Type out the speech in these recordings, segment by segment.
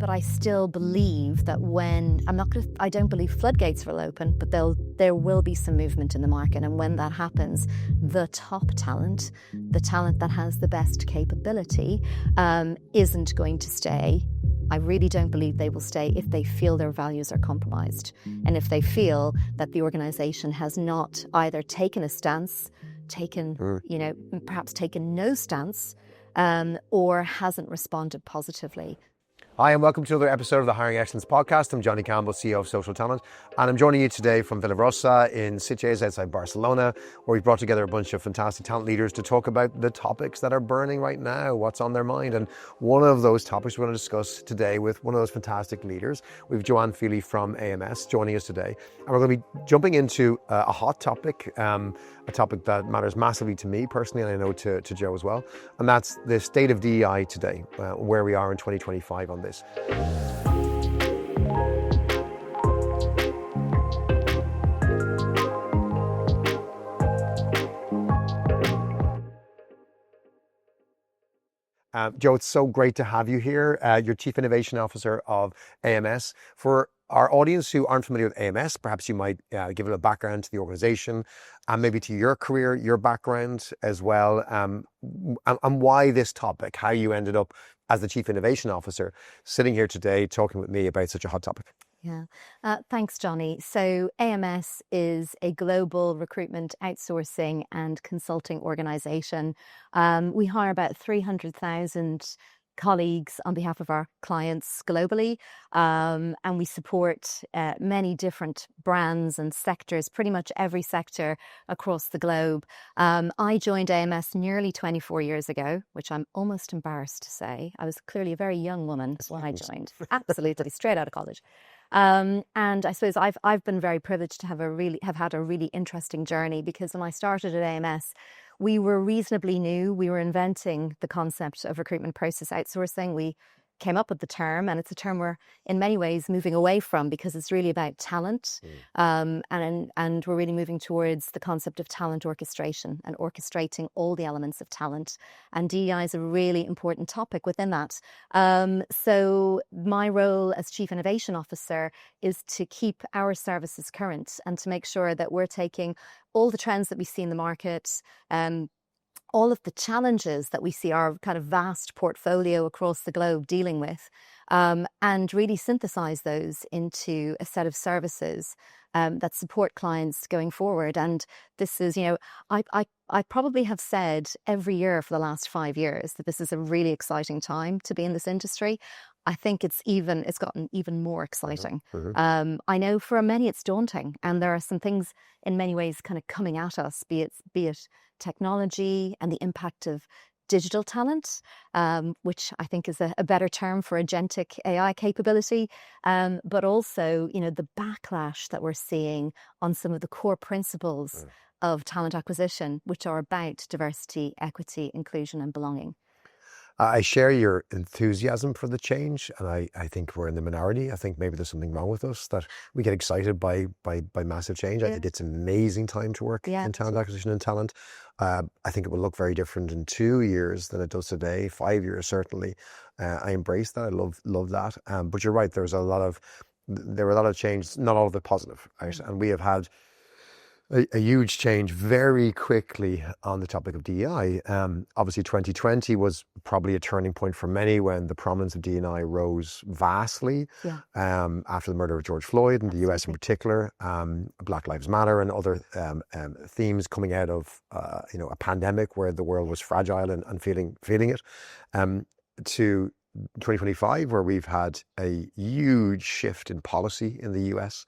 But I still believe that I don't believe floodgates will open, but there will be some movement in the market. And when that happens, the top talent, the talent that has the best capability, isn't going to stay. I really don't believe they will stay if they feel their values are compromised. And if they feel that the organization has not either taken a stance, perhaps taken no stance, or hasn't responded positively. Hi, and welcome to another episode of the Hiring Excellence Podcast. I'm Johnny Campbell, CEO of SocialTalent, and I'm joining you today from Villarosa in Sitges outside Barcelona, where we've brought together a bunch of fantastic talent leaders to talk about the topics that are burning right now, what's on their mind. And one of those topics we're going to discuss today with one of those fantastic leaders. We have Joanne Feely from AMS joining us today, and we're going to be jumping into a hot topic, a topic that matters massively to me personally, and I know to Joe as well, and that's the state of DEI today, where we are in 2025 on this. Joe, it's so great to have you here. You're Chief Innovation Officer of AMS. For our audience who aren't familiar with AMS, perhaps you might give it a background to the organization and maybe to your career, your background as well, and why this topic, how you ended up as the Chief Innovation Officer sitting here today talking with me about such a hot topic. Yeah. Thanks, Johnny. So AMS is a global recruitment, outsourcing and consulting organization. We hire about 300,000 colleagues on behalf of our clients globally, and we support many different brands and sectors, pretty much every sector across the globe. I joined AMS nearly 24 years ago, which I'm almost embarrassed to say. I was clearly a very young woman when I joined, absolutely straight out of college. And I suppose I've been very privileged to have had a really interesting journey, because when I started at AMS, we were reasonably new. We were inventing the concept of recruitment process outsourcing. We came up with the term, and it's a term we're in many ways moving away from, because it's really about talent. And we're really moving towards the concept of talent orchestration and orchestrating all the elements of talent. And DEI is a really important topic within that. So my role as Chief Innovation Officer is to keep our services current and to make sure that we're taking all the trends that we see in the market, all of the challenges that we see our kind of vast portfolio across the globe dealing with, and really synthesize those into a set of services that support clients going forward. And this is, I probably have said every year for the last 5 years that this is a really exciting time to be in this industry. I think it's gotten even more exciting. I know for many it's daunting, and there are some things in many ways kind of coming at us, be it technology and the impact of digital talent, which I think is a better term for agentic AI capability, but also, the backlash that we're seeing on some of the core principles of talent acquisition, which are about diversity, equity, inclusion, and belonging. I share your enthusiasm for the change, and I think we're in the minority. I think maybe there's something wrong with us, that we get excited by massive change. I think it's an amazing time to work in talent acquisition and talent. I think it will look very different in 2 years than it does today, 5 years certainly. I embrace that. I love that. But you're right. There were a lot of change, not all of it positive, right? And we have had a huge change very quickly on the topic of DEI. Obviously, 2020 was probably a turning point for many, when the prominence of DEI rose vastly after the murder of George Floyd in the US in particular, Black Lives Matter and other themes coming out of a pandemic where the world was fragile and feeling it, to 2025, where we've had a huge shift in policy in the US.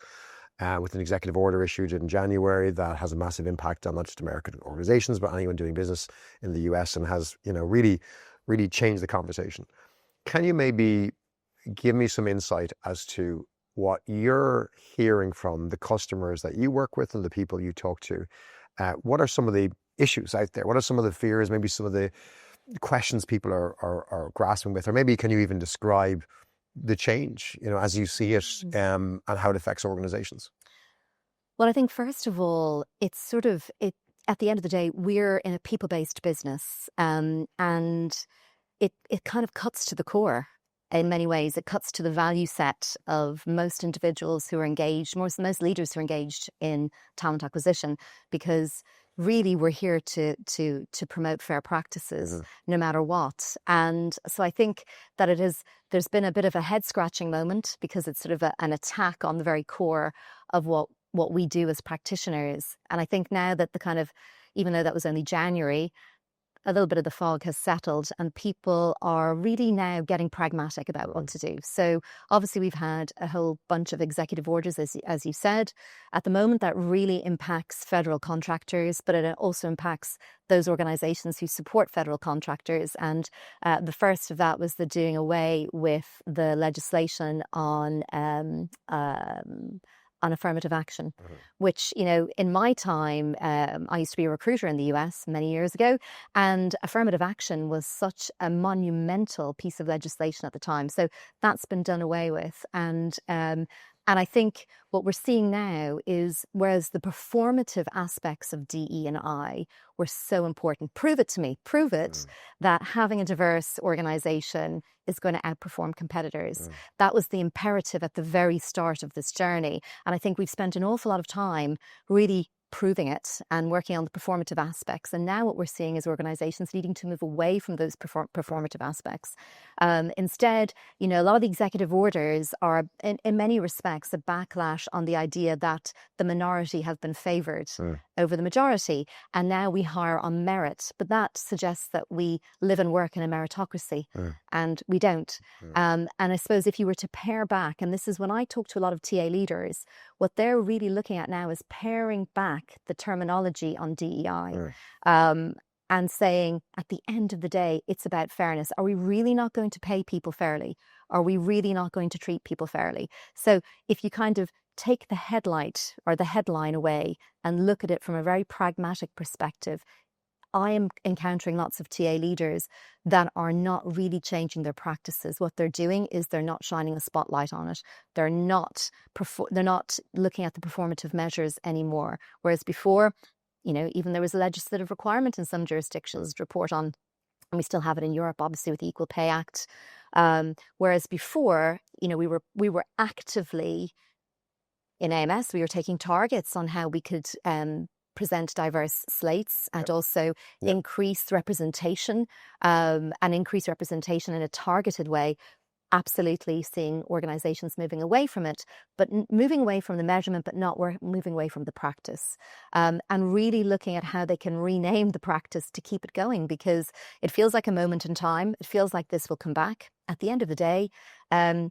With an executive order issued in January that has a massive impact on not just American organizations, but anyone doing business in the US, and has, really changed the conversation. Can you maybe give me some insight as to what you're hearing from the customers that you work with and the people you talk to? What are some of the issues out there? What are some of the fears, maybe some of the questions people are grasping with? Or maybe can you even describe the change, as you see it, and how it affects organizations? Well, I think first of all, it's at the end of the day, we're in a people-based business, and it kind of cuts to the core. in many ways, it cuts to the value set of most individuals who are engaged, most leaders who are engaged in talent acquisition, because really we're here to promote fair practices no matter what. And so I think that there's been a bit of a head scratching moment, because it's sort of an attack on the very core of what we do as practitioners. And I think now that even though that was only January, a little bit of the fog has settled and people are really now getting pragmatic about what to do. So obviously we've had a whole bunch of executive orders, as you said. At the moment, that really impacts federal contractors, but it also impacts those organizations who support federal contractors. And the first of that was the doing away with the legislation on affirmative action, which, in my time, I used to be a recruiter in the US many years ago, and affirmative action was such a monumental piece of legislation at the time. So that's been done away with. And I think what we're seeing now is, whereas the performative aspects of DE&I were so important, prove it to me, prove it that having a diverse organization is going to outperform competitors. That was the imperative at the very start of this journey. And I think we've spent an awful lot of time really proving it and working on the performative aspects. And now what we're seeing is organizations needing to move away from those performative aspects. Instead, a lot of the executive orders are, in many respects, a backlash on the idea that the minority have been favored over the majority. And now we hire on merit. But that suggests that we live and work in a meritocracy, and we don't. And I suppose if you were to pare back, and this is when I talk to a lot of TA leaders, what they're really looking at now is paring back the terminology on DEI, and saying, at the end of the day, it's about fairness. Are we really not going to pay people fairly? Are we really not going to treat people fairly? So if you kind of take the headlight or the headline away and look at it from a very pragmatic perspective, I am encountering lots of TA leaders that are not really changing their practices. What they're doing is they're not shining a spotlight on it. They're not looking at the performative measures anymore. Whereas before, even there was a legislative requirement in some jurisdictions to report on, and we still have it in Europe, obviously, with the Equal Pay Act. Whereas before, we were actively, in AMS, we were taking targets on how we could present diverse slates and also increase representation, and increase representation in a targeted way. Absolutely seeing organizations moving away from it, but moving away from the measurement, but not moving away from the practice, and really looking at how they can rename the practice to keep it going, because it feels like a moment in time. It feels like this will come back. At the end of the day, I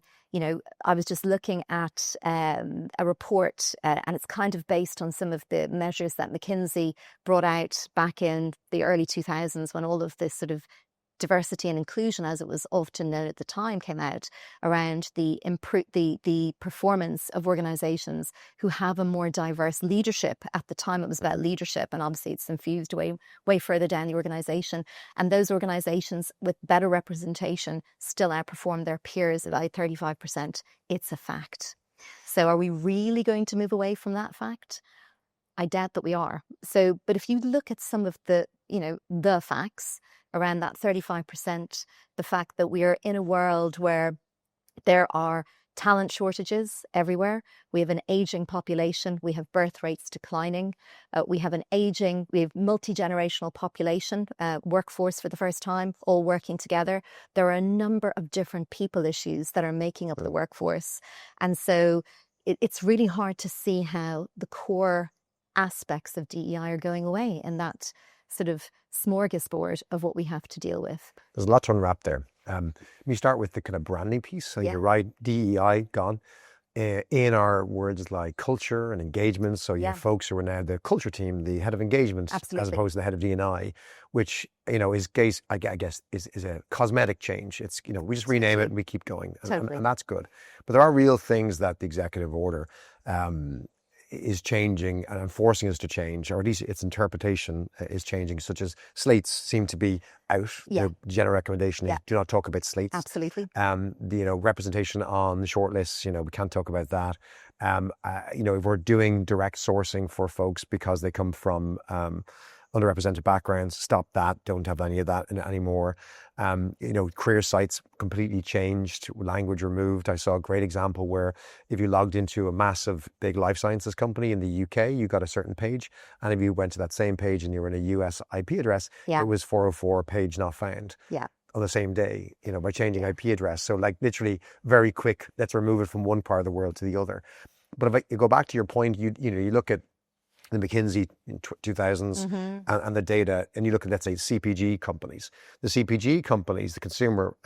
was just looking at a report, and it's kind of based on some of the measures that McKinsey brought out back in the early 2000s, when all of this sort of diversity and inclusion, as it was often known at the time, came out around the performance of organizations who have a more diverse leadership. At the time, it was about leadership, and obviously it's infused way further down the organization. And those organizations with better representation still outperform their peers by 35%. It's a fact. So are we really going to move away from that fact? I doubt that we are. So, but if you look at some of the facts around that 35%, the fact that we are in a world where there are talent shortages everywhere. We have an aging population. We have birth rates declining. We have multi-generational population, workforce for the first time, all working together. There are a number of different people issues that are making up the workforce. And so it's really hard to see how the core aspects of DEI are going away in that sort of smorgasbord of what we have to deal with. There's a lot to unwrap there. Let me start with the kind of branding piece. So you're right, DEI gone. In our words like culture and engagement. So you have folks who are now the culture team, the head of engagement, as opposed to the head of D&I, which, is I guess is a cosmetic change. It's, we just rename it and we keep going. And that's good. But there are real things that the executive order is changing and enforcing us to change, or at least its interpretation is changing, such as slates seem to be out. The general recommendation is do not talk about slates. Absolutely. The representation on the shortlists, we can't talk about that. If we're doing direct sourcing for folks because they come from underrepresented backgrounds. Stop that. Don't have any of that anymore. Career sites completely changed, language removed. I saw a great example where if you logged into a massive big life sciences company in the UK, you got a certain page. And if you went to that same page and you were in a US IP address, it was 404 page not found. Yeah. On the same day, by changing IP address. So like literally very quick, let's remove it from one part of the world to the other. But if you go back to your point, you look at the McKinsey in 2000s and the data, and you look at, let's say, CPG companies. The CPG companies, the consumer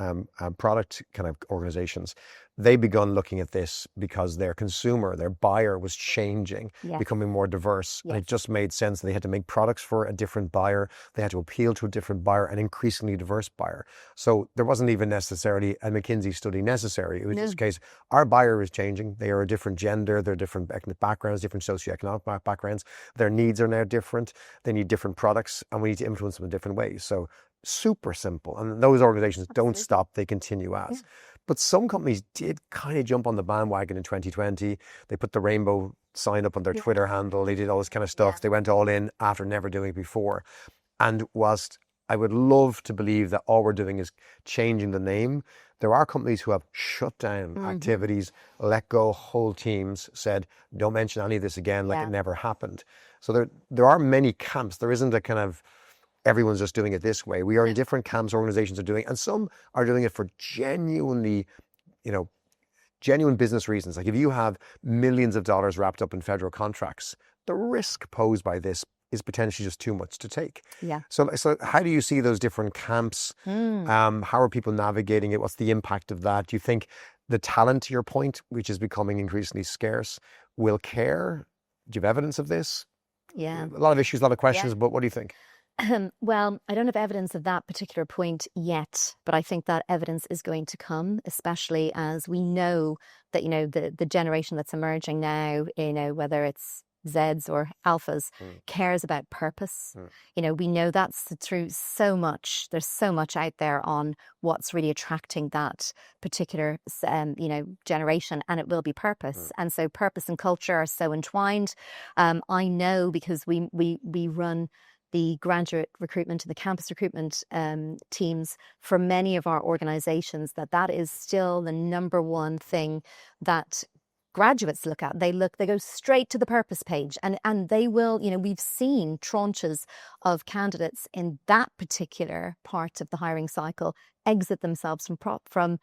product kind of organizations, they begun looking at this because their consumer, their buyer was changing, becoming more diverse. And it just made sense. They had to make products for a different buyer. They had to appeal to a different buyer, an increasingly diverse buyer. So there wasn't even necessarily a McKinsey study necessary. It was just a case, our buyer is changing. They are a different gender. They're different ethnic backgrounds, different socioeconomic backgrounds. Their needs are now different. They need different products, and we need to influence them in different ways. So super simple. And those organizations don't stop. They continue as. Yeah. But some companies did kind of jump on the bandwagon in 2020. They put the rainbow sign up on their Twitter handle. They did all this kind of stuff. They went all in after never doing it before. And whilst I would love to believe that all we're doing is changing the name, there are companies who have shut down activities, let go whole teams, said, don't mention any of this again, like it never happened. So there are many camps. There isn't a kind of, everyone's just doing it this way. We are in different camps, organizations are doing, and some are doing it for genuine business reasons. Like if you have millions of dollars wrapped up in federal contracts, the risk posed by this is potentially just too much to take. Yeah. So how do you see those different camps? How are people navigating it? What's the impact of that? Do you think the talent, to your point, which is becoming increasingly scarce, will care? Do you have evidence of this? Yeah. A lot of issues, a lot of questions, but what do you think? Well, I don't have evidence of that particular point yet, but I think that evidence is going to come, especially as we know that, the generation that's emerging now, whether it's Zs or alphas, cares about purpose. We know that's through so much. There's so much out there on what's really attracting that particular, generation, and it will be purpose. And so purpose and culture are so entwined. I know because we run the graduate recruitment and the campus recruitment teams for many of our organizations, that is still the number one thing that graduates look at. They go straight to the purpose page, and they will, we've seen tranches of candidates in that particular part of the hiring cycle exit themselves from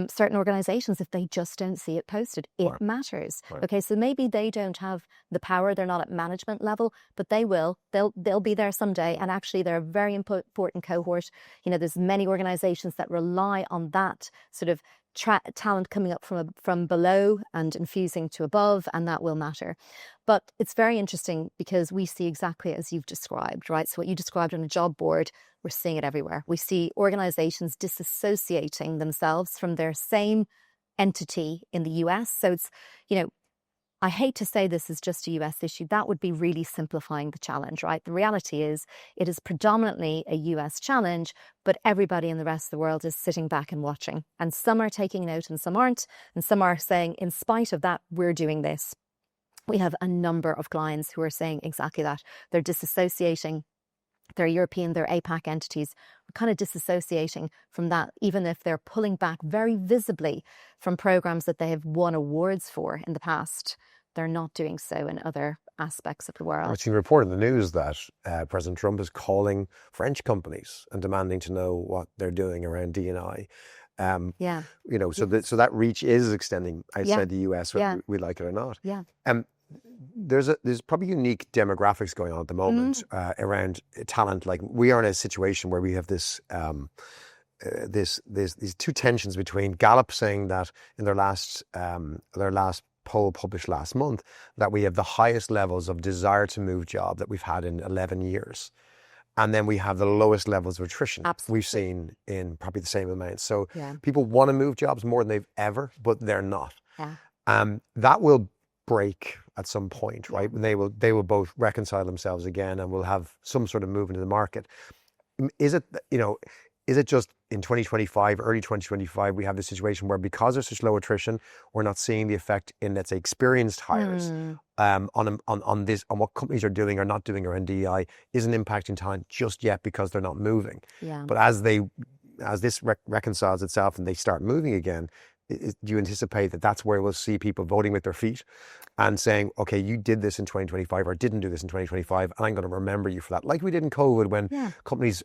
certain organizations if they just don't see it posted. It matters. Right. Okay, so maybe they don't have the power, they're not at management level, but they will. They'll be there someday, and actually they're a very important cohort. There's many organizations that rely on that sort of talent coming up from below and infusing to above, and that will matter. But it's very interesting because we see exactly as you've described, right? So what you described on a job board, we're seeing it everywhere. We see organizations disassociating themselves from their same entity in the US. So it's, I hate to say this is just a US issue. That would be really simplifying the challenge, right? The reality is it is predominantly a US challenge, but everybody in the rest of the world is sitting back and watching. And some are taking note and some aren't. And some are saying, in spite of that, we're doing this. We have a number of clients who are saying exactly that. They're disassociating. They're European, they're APAC entities. We're kind of disassociating from that, even if they're pulling back very visibly from programs that they have won awards for in the past. They're not doing so in other aspects of the world. I've seen a report in the news that President Trump is calling French companies and demanding to know what they're doing around DEI. So that reach is extending outside the US, whether we like it or not. Yeah. There's probably unique demographics going on at the moment around talent. Like we are in a situation where we have these two tensions between Gallup saying that in their last poll published last month that we have the highest levels of desire to move job that we've had in 11 years. And then we have the lowest levels of attrition we've seen in probably the same amount. So people want to move jobs more than they've ever, but they're not. Yeah. That will break at some point, right? And they will both reconcile themselves again and will have some sort of movement in the market. Is it in 2025, early 2025, we have this situation where because there's such low attrition, we're not seeing the effect in, let's say, experienced hires on what companies are doing or not doing around DEI isn't impacting talent just yet because they're not moving. Yeah. But as this reconciles itself and they start moving again, do you anticipate that that's where we'll see people voting with their feet and saying, okay, you did this in 2025 or didn't do this in 2025, and I'm going to remember you for that, like we did in COVID when companies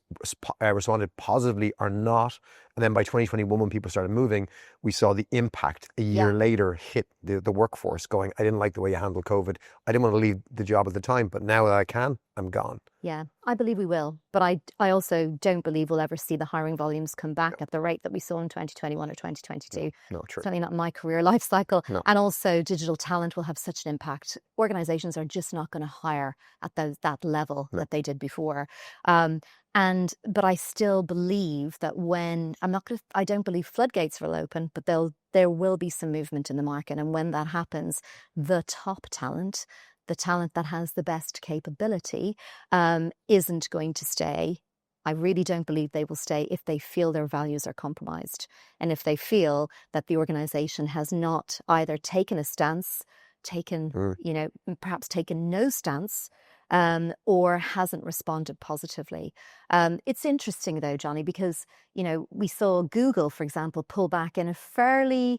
responded positively or not, and then by 2021 when people started moving, we saw the impact a year later hit the workforce going, I didn't like the way you handled COVID, I didn't want to leave the job at the time, but now that I can, I'm gone. Yeah, I believe we will. But I also don't believe we'll ever see the hiring volumes come back at the rate that we saw in 2021 or 2022. No, true. Certainly not in my career life cycle. No. And also digital talent will have such an impact. Organizations are just not going to hire at that level that they did before. But I still believe that I don't believe floodgates will open, but there will be some movement in the market. And when that happens, the top talent, the talent that has the best capability, isn't going to stay. I really don't believe they will stay if they feel their values are compromised, and if they feel that the organization has not either taken a stance, perhaps taken no stance, or hasn't responded positively. It's interesting though, Johnny, because we saw Google, for example, pull back in a fairly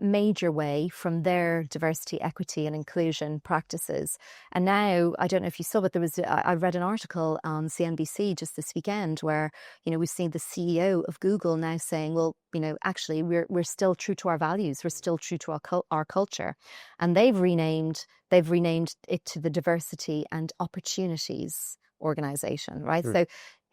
major way from their diversity, equity, and inclusion practices. And now, I don't know if you saw, but I read an article on CNBC just this weekend where, we've seen the CEO of Google now saying, well, actually, we're still true to our values. We're still true to our culture. And they've renamed it to the Diversity and Opportunities Organization, right? So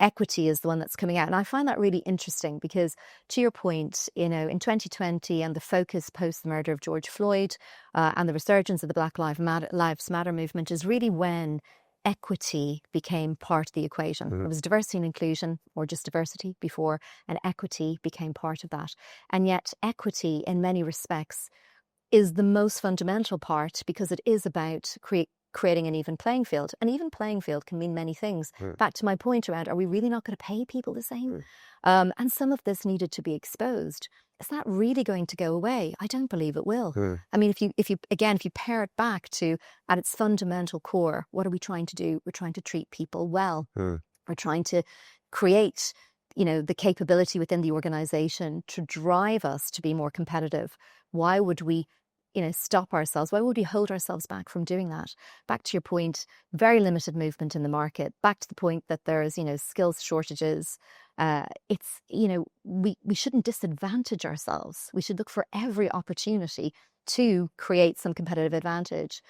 equity is the one that's coming out. And I find that really interesting because, to your point, in 2020 and the focus post the murder of George Floyd and the resurgence of the Black Lives Matter movement is really when equity became part of the equation. It was diversity and inclusion, or just diversity before, and equity became part of that. And yet equity, in many respects, is the most fundamental part because it is about creating an even playing field. An even playing field can mean many things. Back to my point around, are we really not going to pay people the same? And some of this needed to be exposed. Is that really going to go away? I don't believe it will. I mean, if you pair it back to, at its fundamental core, what are we trying to do? We're trying to treat people well. We're trying to create, the capability within the organization to drive us to be more competitive. Why would we stop ourselves? Why would we hold ourselves back from doing that? Back to your point, very limited movement in the market. Back to the point that there's, skills shortages. We shouldn't disadvantage ourselves. We should look for every opportunity to create some competitive advantage.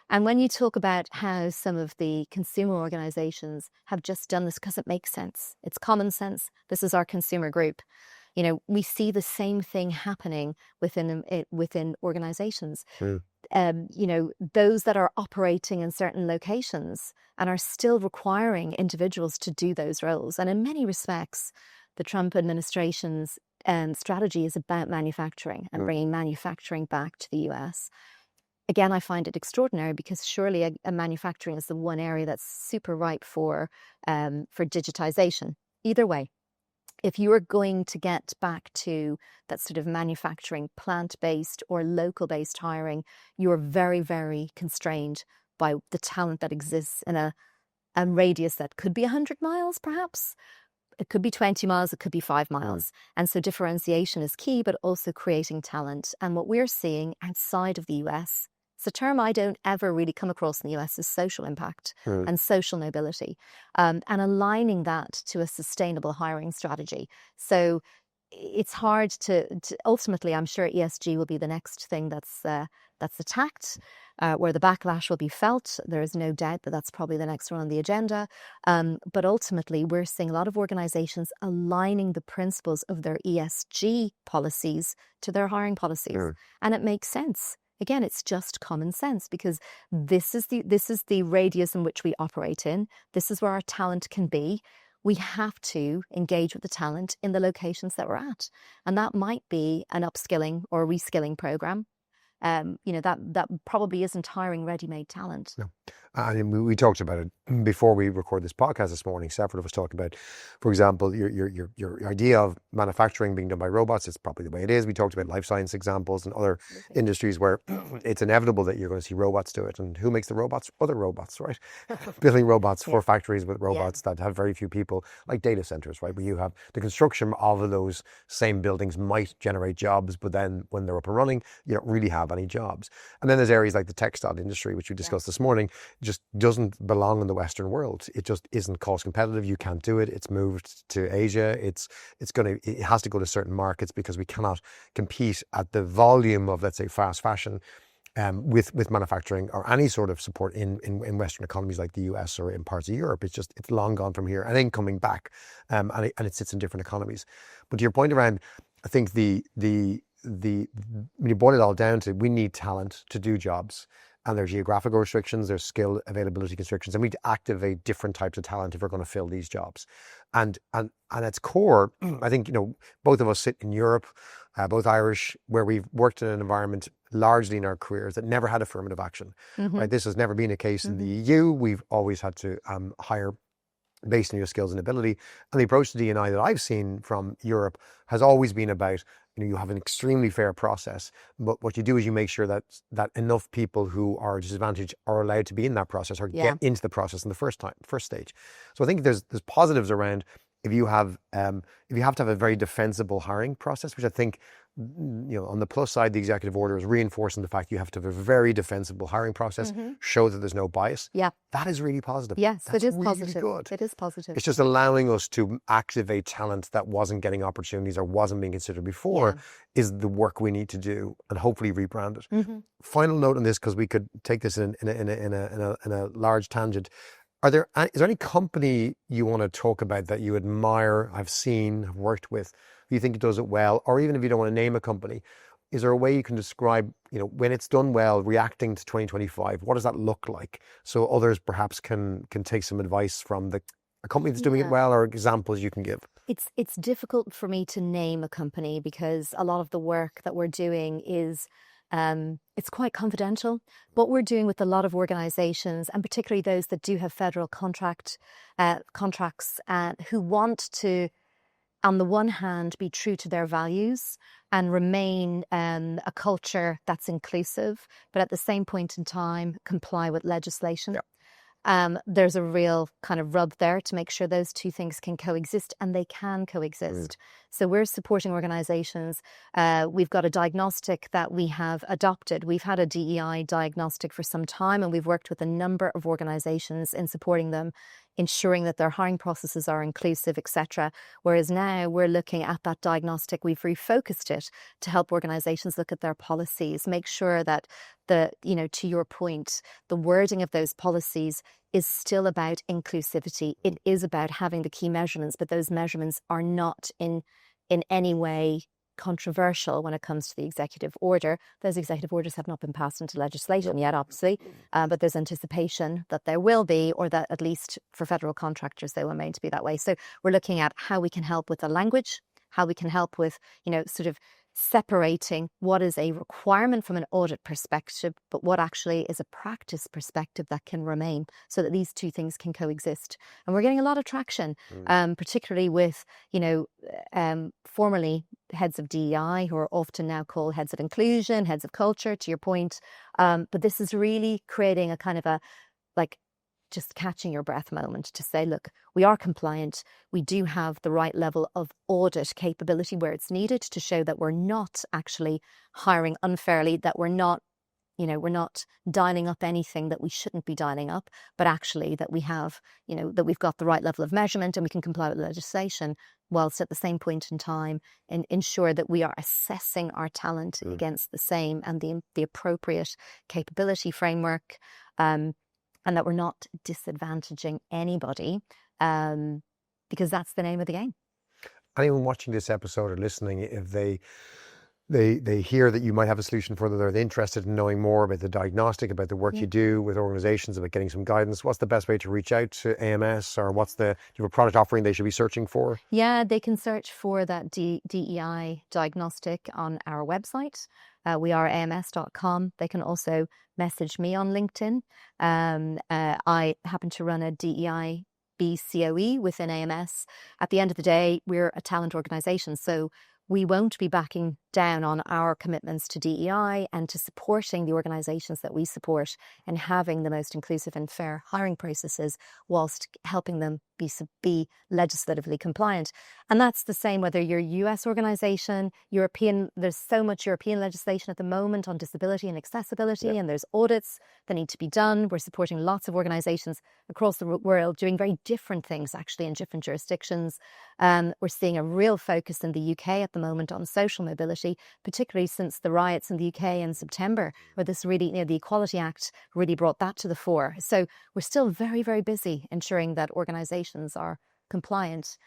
And when you talk about how some of the consumer organizations have just done this because it makes sense, it's common sense. This is our consumer group. We see the same thing happening within organizations. Those that are operating in certain locations and are still requiring individuals to do those roles. And in many respects, the Trump administration's strategy is about manufacturing and bringing manufacturing back to the US. Again, I find it extraordinary because surely a manufacturing is the one area that's super ripe for digitization. Either way, if you are going to get back to that sort of manufacturing, plant-based or local-based hiring, you are very, very constrained by the talent that exists in a radius that could be 100 miles, perhaps. It could be 20 miles, it could be 5 miles. And so differentiation is key, but also creating talent. And what we're seeing outside of the US, it's a term I don't ever really come across in the US, is social impact and social mobility, and aligning that to a sustainable hiring strategy. So it's hard to ultimately, I'm sure ESG will be the next thing that's attacked, where the backlash will be felt. There is no doubt that that's probably the next one on the agenda. But ultimately, we're seeing a lot of organizations aligning the principles of their ESG policies to their hiring policies. And it makes sense. Again, it's just common sense because this is the radius in which we operate in. This is where our talent can be. We have to engage with the talent in the locations that we're at. And that might be an upskilling or reskilling program. that probably isn't hiring ready-made talent. No. And we talked about it before we record this podcast this morning. Several of us talked about, for example, your idea of manufacturing being done by robots. It's probably the way it is. We talked about life science examples and other industries where it's inevitable that you're going to see robots do it. And who makes the robots? Other robots, right? Building robots for factories with robots that have very few people, like data centers, right? Where you have the construction of those same buildings might generate jobs, but then when they're up and running, you don't really have any jobs. And then there's areas like the textile industry, which we discussed this morning, just doesn't belong in the Western world. It just isn't cost competitive. You can't do it. It's moved to Asia. It has to go to certain markets because we cannot compete at the volume of, let's say, fast fashion with manufacturing or any sort of support in Western economies like the US or in parts of Europe. It's long gone from here and then coming back, and it sits in different economies. But to your point around, I think when you boil it all down to, we need talent to do jobs. And there are geographical restrictions, there's skill availability constrictions, and we need to activate different types of talent if we're going to fill these jobs. And at its core, I think, both of us sit in Europe, both Irish, where we've worked in an environment largely in our careers that never had affirmative action. Right? This has never been a case in the EU. We've always had to hire based on your skills and ability. And the approach to D&I that I've seen from Europe has always been about, you have an extremely fair process, but what you do is you make sure that enough people who are disadvantaged are allowed to be in that process or get into the process in the first stage. So I think there's positives around if you have to have a very defensible hiring process, which I think, on the plus side, the executive order is reinforcing the fact you have to have a very defensible hiring process, show that there's no bias. Yeah. That is really positive. Yes, That's it is really positive. Good. It is positive. It's just allowing us to activate talent that wasn't getting opportunities or wasn't being considered before is the work we need to do, and hopefully rebrand it. Final note on this, because we could take this in a large tangent. Is there any company you want to talk about that you admire, have seen, have worked with, you think it does it well, or even if you don't want to name a company, is there a way you can describe, when it's done well, reacting to 2025, what does that look like? So others perhaps can take some advice from a company that's doing it well, or examples you can give. It's difficult for me to name a company because a lot of the work that we're doing is it's quite confidential. What we're doing with a lot of organizations, and particularly those that do have federal contracts, who want to, on the one hand, be true to their values and remain a culture that's inclusive, but at the same point in time, comply with legislation. There's a real kind of rub there to make sure those two things can coexist, and they can coexist. So we're supporting organizations. We've got a diagnostic that we have adopted. We've had a DEI diagnostic for some time, and we've worked with a number of organizations in supporting them, ensuring that their hiring processes are inclusive, etc. Whereas now we're looking at that diagnostic. We've refocused it to help organizations look at their policies, make sure that to your point, the wording of those policies is still about inclusivity. It is about having the key measurements, but those measurements are not in any way controversial when it comes to the executive order. Those executive orders have not been passed into legislation yet, obviously, but there's anticipation that there will be, or that at least for federal contractors, they were made to be that way. So we're looking at how we can help with the language, how we can help with, sort of separating what is a requirement from an audit perspective, but what actually is a practice perspective that can remain, so that these two things can coexist. And we're getting a lot of traction, particularly with, formerly heads of DEI, who are often now called heads of inclusion, heads of culture, to your point. But this is really creating a kind of just catching your breath moment to say, look, we are compliant. We do have the right level of audit capability where it's needed to show that we're not actually hiring unfairly, that we're not dialing up anything that we shouldn't be dialing up, but actually that we have, that we've got the right level of measurement and we can comply with legislation, whilst at the same point in time ensure that we are assessing our talent against the same and the appropriate capability framework, and that we're not disadvantaging anybody, because that's the name of the game. Anyone watching this episode or listening, if they hear that you might have a solution for them, they're interested in knowing more about the diagnostic, about the work you do with organizations, about getting some guidance, what's the best way to reach out to AMS, or do you have a product offering they should be searching for? Yeah, they can search for that DEI diagnostic on our website. we are ams.com. They can also message me on LinkedIn. I happen to run a DEI BCOE within AMS. At the end of the day, we're a talent organisation, so we won't be backing down on our commitments to DEI and to supporting the organisations that we support and having the most inclusive and fair hiring processes whilst helping them be legislatively compliant. And that's the same whether you're a US organisation, European, there's so much European legislation at the moment on disability and accessibility, and there's audits that need to be done. We're supporting lots of organisations across the world doing very different things actually in different jurisdictions. We're seeing a real focus in the UK at the moment on social mobility, particularly since the riots in the UK in September, where this really, the Equality Act really brought that to the fore. So we're still very, very busy ensuring that organisations are compliant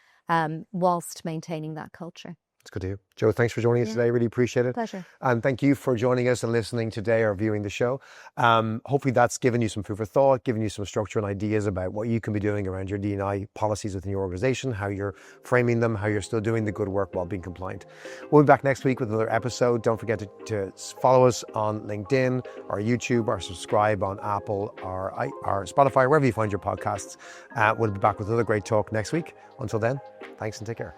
whilst maintaining that culture. It's good to hear. Joe, thanks for joining us today. Really appreciate it. Pleasure. And thank you for joining us and listening today or viewing the show. Hopefully that's given you some food for thought, given you some structure and ideas about what you can be doing around your D&I policies within your organization, how you're framing them, how you're still doing the good work while being compliant. We'll be back next week with another episode. Don't forget to follow us on LinkedIn, or YouTube, or subscribe on Apple or Spotify, wherever you find your podcasts. We'll be back with another great talk next week. Until then, thanks and take care.